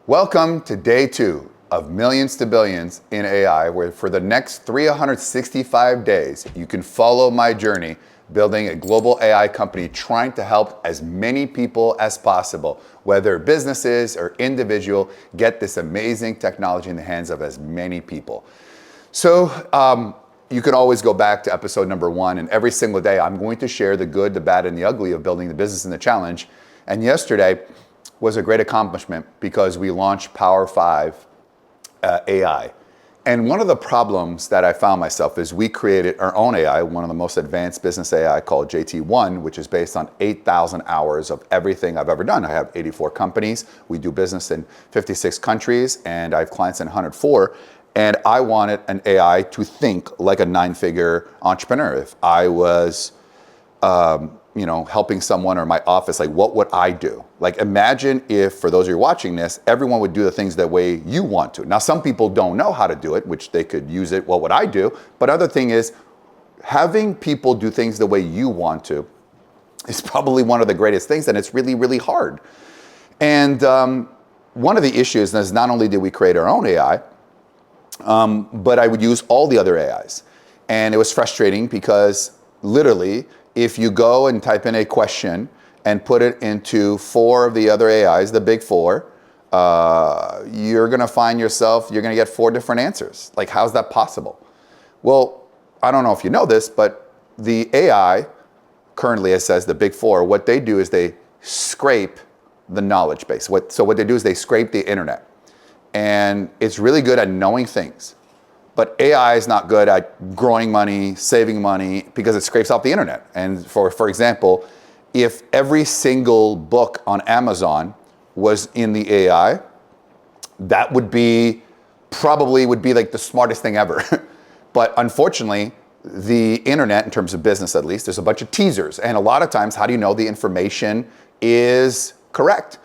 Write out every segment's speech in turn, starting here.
Welcome to day 2 of Millions to Billions in AI, where for the next 365 days, you can follow my journey building a global AI company trying to help as many people as possible, whether businesses or individual, get this amazing technology in the hands of as many people. So you can always go back to episode number 1, and every single day I'm going to share the good, the bad, and the ugly of building the business and the challenge. And yesterday was a great accomplishment because we launched Power 5 AI. And one of the problems that I found myself is we created our own AI, one of the most advanced business AI called JT1, which is based on 8,000 hours of everything I've ever done. I have 84 companies. We do business in 56 countries, and I have clients in 104. And I wanted an AI to think like a 9-figure entrepreneur. If I was helping someone or my office, like what would I do? Like imagine if, for those of you watching this, everyone would do the things the way you want to. Now, some people don't know how to do it, which they could use it, what would I do? But other thing is, having people do things the way you want to is probably one of the greatest things, and it's really, really hard. And one of the issues is not only did we create our own AI, but I would use all the other AIs. And it was frustrating because literally, if you go and type in a question and put it into 4 of the other AIs, the big 4, you're gonna find yourself, you're gonna get 4 different answers. Like, how's that possible? Well, I don't know if you know this, but the AI, currently it says the big 4, what they do is they scrape the knowledge base. So what they do is they scrape the internet. And it's really good at knowing things. But AI is not good at growing money, saving money, because it scrapes off the internet. And for example, if every single book on Amazon was in the AI, that would be like the smartest thing ever. But unfortunately, the internet, in terms of business at least, there's a bunch of teasers. And a lot of times, how do you know the information is correct?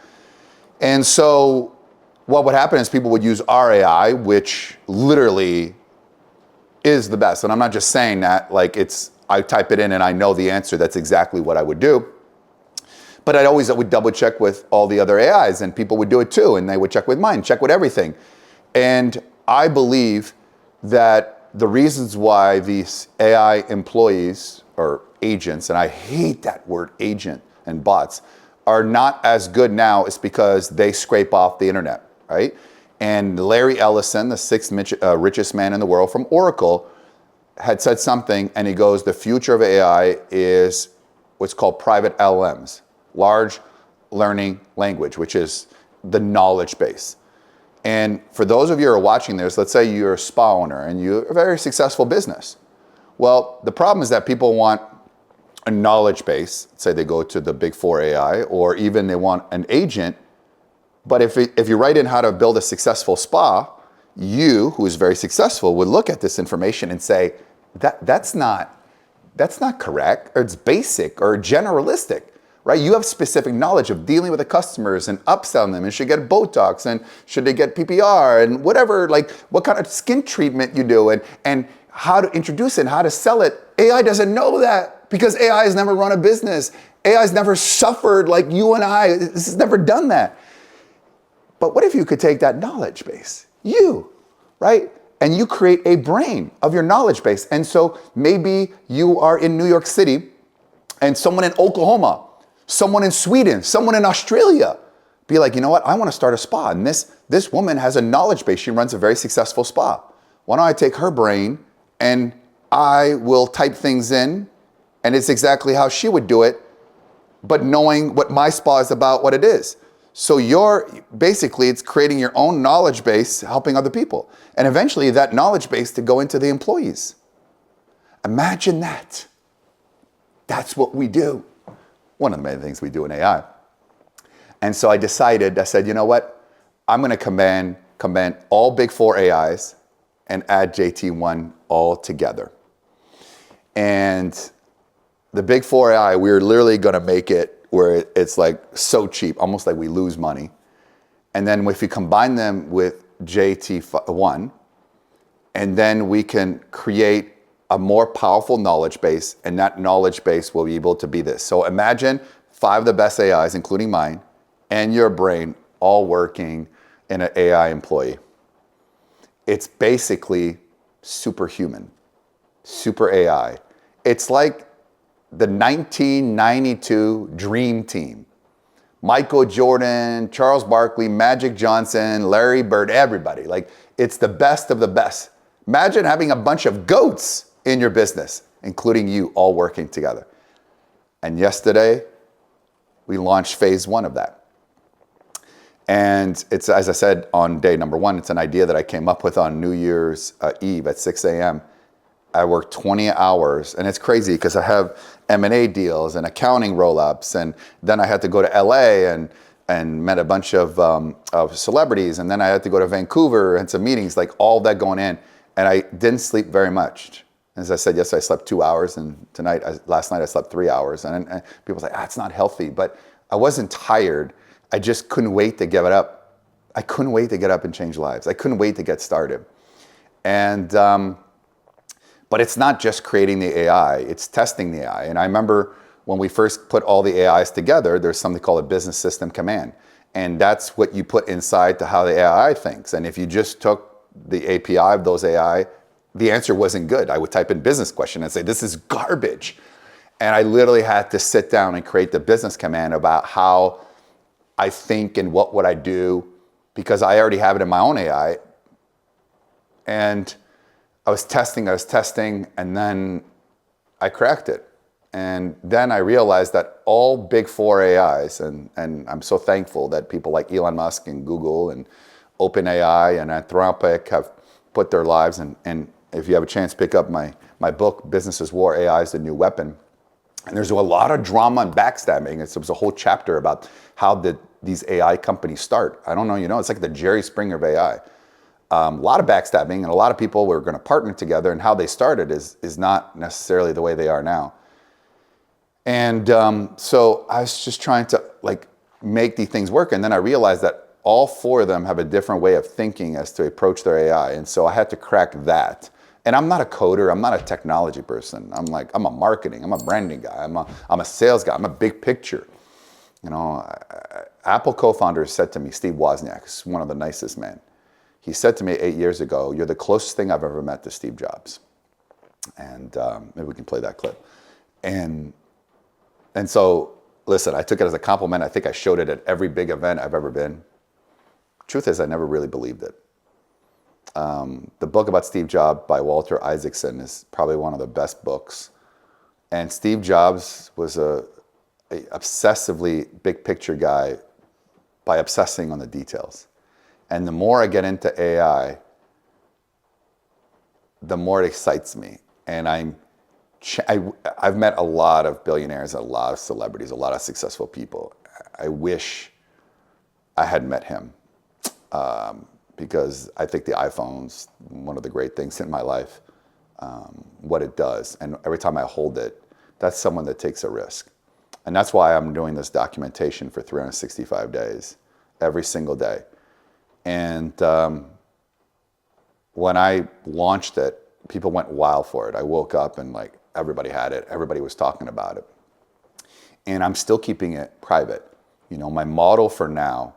And so what would happen is people would use our AI, which literally is the best. And I'm not just saying that like I type it in and I know the answer. That's exactly what I would do. But I would double check with all the other AIs, and people would do it too. And they would check with mine, check with everything. And I believe that the reasons why these AI employees or agents, and I hate that word agent and bots, are not as good now is because they scrape off the internet, right? And Larry Ellison, the 6th richest man in the world from Oracle, had said something, and he goes, the future of AI is what's called private LLMs, large learning language, which is the knowledge base. And for those of you who are watching this, let's say you're a spa owner and you're a very successful business. Well, the problem is that people want a knowledge base, say they go to the big 4 AI, or even they want an agent. But if you write in how to build a successful spa, you, who is very successful, would look at this information and say, that's not correct, or it's basic or generalistic, right? You have specific knowledge of dealing with the customers and upselling them, and should get Botox, and should they get PPR, and whatever, like what kind of skin treatment you do, and how to introduce it and how to sell it. AI doesn't know that because AI has never run a business. AI has never suffered like you and I. This has never done that. But what if you could take that knowledge base, right? And you create a brain of your knowledge base. And so maybe you are in New York City and someone in Oklahoma, someone in Sweden, someone in Australia, be like, you know what? I want to start a spa. And this woman has a knowledge base. She runs a very successful spa. Why don't I take her brain and I will type things in, and it's exactly how she would do it, but knowing what my spa is about, what it is. So it's creating your own knowledge base, helping other people. And eventually that knowledge base to go into the employees. Imagine that. That's what we do. One of the many things we do in AI. And so I said, you know what? I'm gonna combine all big 4 AIs and add JT1 all together. And the big 4 AI, we're literally gonna make it where it's like so cheap, almost like we lose money. And then if you combine them with JT1, and then we can create a more powerful knowledge base, and that knowledge base will be able to be this. So imagine 5 of the best AIs, including mine, and your brain all working in an AI employee. It's basically superhuman, super AI. It's like the 1992 Dream Team. Michael Jordan, Charles Barkley, Magic Johnson, Larry Bird, everybody. Like, it's the best of the best. Imagine having a bunch of goats in your business, including you, all working together. And yesterday, we launched phase 1 of that. And it's, as I said, on day number 1, it's an idea that I came up with on New Year's Eve at 6 a.m. I worked 20 hours, and it's crazy because I have M&A deals and accounting roll-ups, and then I had to go to LA and met a bunch of celebrities, and then I had to go to Vancouver and some meetings, like all that going in, and I didn't sleep very much. As I said, yes, I slept 2 hours, and last night I slept 3 hours, and people say, it's not healthy, but I wasn't tired. I just couldn't wait to give it up. I couldn't wait to get up and change lives. I couldn't wait to get started. And but it's not just creating the AI, it's testing the AI. And I remember when we first put all the AIs together, there's something called a business system command. And that's what you put inside to how the AI thinks. And if you just took the API of those AI, the answer wasn't good. I would type in business question and say, this is garbage. And I literally had to sit down and create the business command about how I think and what would I do, because I already have it in my own AI. And I was testing, and then I cracked it. And then I realized that all big 4 AIs, and I'm so thankful that people like Elon Musk and Google and OpenAI and Anthropic have put their lives, and if you have a chance, pick up my book, Business is War, AI is the New Weapon. And there's a lot of drama and backstabbing. It was a whole chapter about how did these AI companies start. I don't know, it's like the Jerry Springer of AI. A lot of backstabbing, and a lot of people were going to partner together, and how they started is not necessarily the way they are now. And so I was just trying to make these things work, and then I realized that all 4 of them have a different way of thinking as to approach their AI, and so I had to crack that. And I'm not a coder, I'm not a technology person. I'm a marketing, I'm a branding guy, I'm a sales guy, I'm a big picture. Apple co-founder said to me, Steve Wozniak, is one of the nicest men. He said to me 8 years ago, you're the closest thing I've ever met to Steve Jobs. And maybe we can play that clip. And so, listen, I took it as a compliment. I think I showed it at every big event I've ever been. Truth is, I never really believed it. The book about Steve Jobs by Walter Isaacson is probably one of the best books. And Steve Jobs was a obsessively big picture guy by obsessing on the details. And the more I get into AI, the more it excites me. And I've met a lot of billionaires, a lot of celebrities, a lot of successful people. I wish I had met him because I think the iPhone's one of the great things in my life, what it does. And every time I hold it, that's someone that takes a risk. And that's why I'm doing this documentation for 365 days, every single day. And when I launched it, people went wild for it. I woke up and everybody had it. Everybody was talking about it. And I'm still keeping it private. My model for now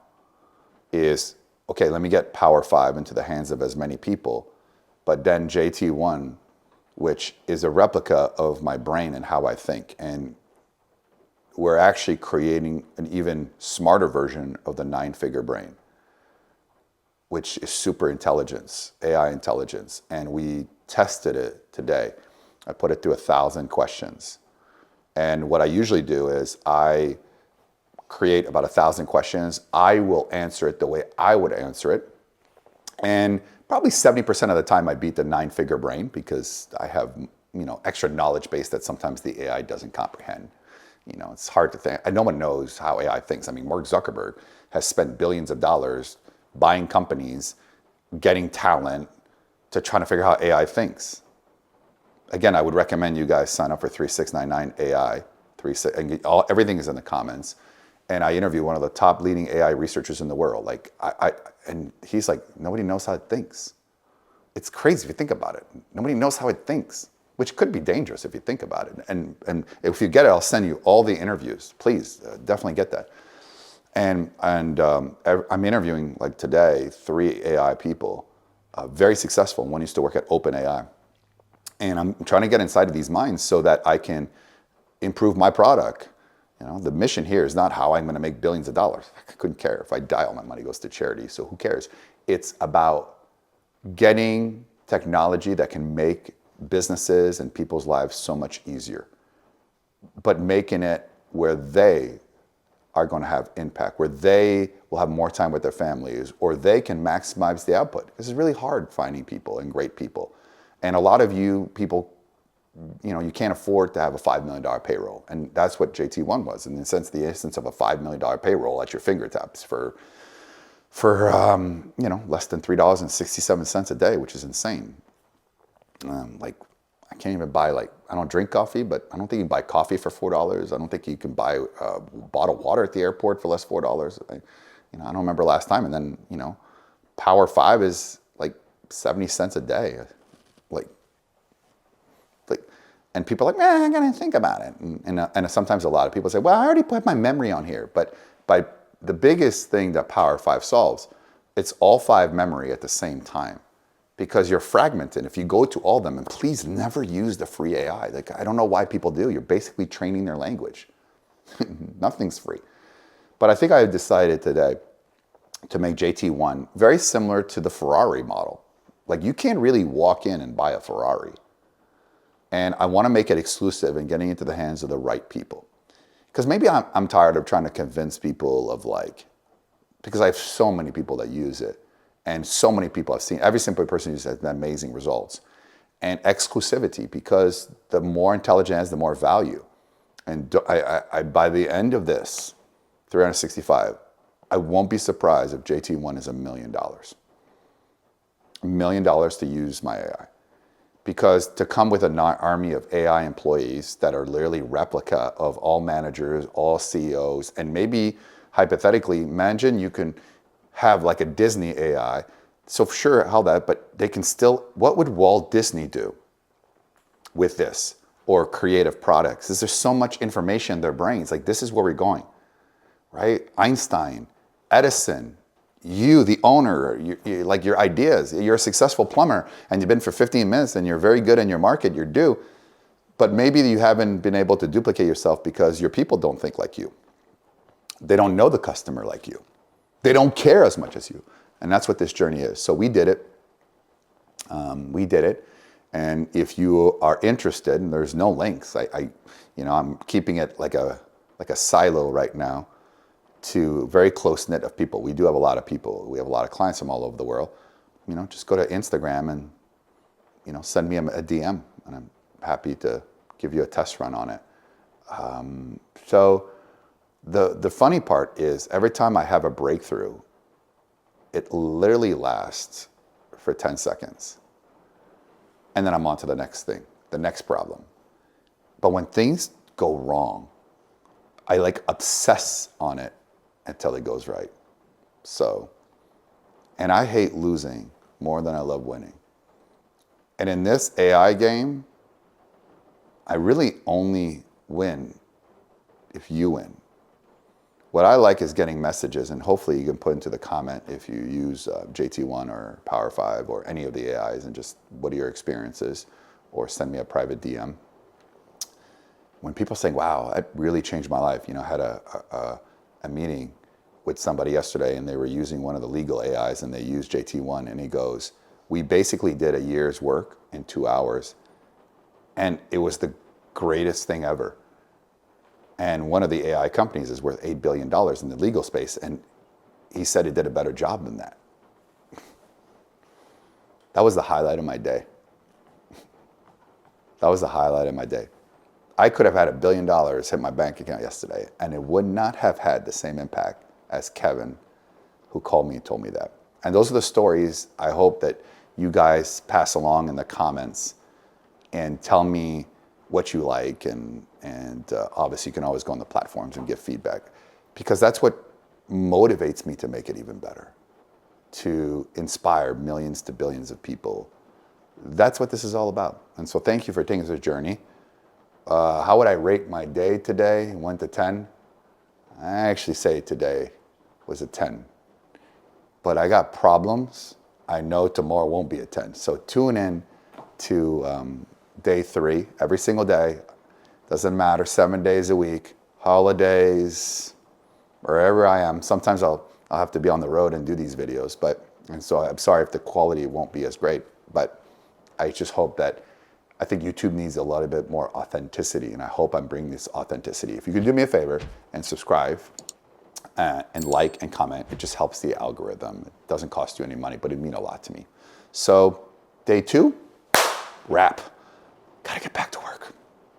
is, okay, let me get Power 5 into the hands of as many people. But then JT1, which is a replica of my brain and how I think. And we're actually creating an even smarter version of the 9-figure brain, which is super intelligence, AI intelligence. And we tested it today. I put it through 1,000 questions. And what I usually do is I create about 1,000 questions. I will answer it the way I would answer it. And probably 70% of the time I beat the 9-figure brain because I have, extra knowledge base that sometimes the AI doesn't comprehend. It's hard to think. No one knows how AI thinks. I mean, Mark Zuckerberg has spent billions of dollars buying companies, getting talent to trying to figure out how AI thinks. Again, I would recommend you guys sign up for 3699 AI. Everything is in the comments. And I interview one of the top leading AI researchers in the world. And he's like, nobody knows how it thinks. It's crazy if you think about it. Nobody knows how it thinks, which could be dangerous if you think about it. And if you get it, I'll send you all the interviews. Please, definitely get that. I'm interviewing like today 3 AI people, very successful. One used to work at OpenAI, and I'm trying to get inside of these minds so that I can improve my product. You know, the mission here is not how I'm going to make billions of dollars. I couldn't care if I die, all my money goes to charity. So who cares? It's about getting technology that can make businesses and people's lives so much easier, but making it where they are going to have impact, where they will have more time with their families, or they can maximize the output. Because it's really hard finding people and great people. And a lot of you people, you know, you can't afford to have a $5 million payroll. And that's what JT1 was, in the essence of a $5 million payroll at your fingertips for you know, less than $3.67 a day, which is insane. Like, I can't even buy, like, I don't drink coffee, but I don't think you can buy coffee for $4. I don't think you can buy a bottle of water at the airport for less than $4. You know, I don't remember last time. And then, you know, Power 5 is like 70 cents a day. Like, and people are like, I gotta think about it. And sometimes a lot of people say, well, I already put my memory on here. But by the biggest thing that Power 5 solves, it's all 5 memory at the same time. Because you're fragmented. If you go to all of them, and please never use the free AI. Like, I don't know why people do. You're basically training their language. Nothing's free. But I think I decided today to make JT1 very similar to the Ferrari model. Like, you can't really walk in and buy a Ferrari. And I want to make it exclusive and getting into the hands of the right people. Because maybe I'm tired of trying to convince people of, like, because I have so many people that use it. And so many people I've seen, every single person uses it has amazing results. And exclusivity, because the more intelligent has, the more value. And I by the end of this, 365, I won't be surprised if JT1 is $1 million. $1 million to use my AI. Because to come with an army of AI employees that are literally replica of all managers, all CEOs, and maybe hypothetically, imagine you can have like a Disney AI. So sure, how that, but they can still, what would Walt Disney do with this? Or creative products? Is there so much information in their brains? Like, this is where we're going, right? Einstein, Edison, you, the owner, like your ideas. You're a successful plumber and you've been for 15 minutes and you're very good in your market, you're due. But maybe you haven't been able to duplicate yourself because your people don't think like you. They don't know the customer like you. They don't care as much as you. And that's what this journey is. So we did it. And if you are interested, and there's no links, I'm keeping it like a silo right now to very close knit of people. We do have a lot of people. We have a lot of clients from all over the world. You know, just go to Instagram and, you know, send me a DM, and I'm happy to give you a test run on it. So the funny part is, every time I have a breakthrough, it literally lasts for 10 seconds. And then I'm on to the next thing, the next problem. But when things go wrong, I like obsess on it until it goes right. So, and I hate losing more than I love winning. And in this AI game, I really only win if you win. What I like is getting messages, and hopefully you can put into the comment if you use JT1 or Power 5 or any of the AIs, and just what are your experiences, or send me a private DM. When people say, wow, that really changed my life. You know, I had a meeting with somebody yesterday and they were using one of the legal AIs and they used JT1, and he goes, we basically did a year's work in 2 hours and it was the greatest thing ever. And one of the AI companies is worth $8 billion in the legal space. And he said he did a better job than that. That was the highlight of my day. That was the highlight of my day. I could have had $1 billion hit my bank account yesterday, and it would not have had the same impact as Kevin, who called me and told me that. And those are the stories I hope that you guys pass along in the comments and tell me what you like, and obviously you can always go on the platforms and give feedback, because that's what motivates me to make it even better, to inspire millions to billions of people. That's what this is all about. And so thank you for taking this journey. How would I rate my day today, 1 to 10? I actually say today was a 10. But I got problems. I know tomorrow won't be a 10. So tune in to day 3 every single day. Doesn't matter, 7 days a week, holidays, wherever I am. Sometimes I'll have to be on the road and do these videos, and so I'm sorry if the quality won't be as great, but I just hope that, I think YouTube needs a little bit more authenticity, and I hope I'm bringing this authenticity. If you could do me a favor and subscribe and like and comment, it just helps the algorithm. It doesn't cost you any money, but it means a lot to me. So day 2, wrap. Gotta get back to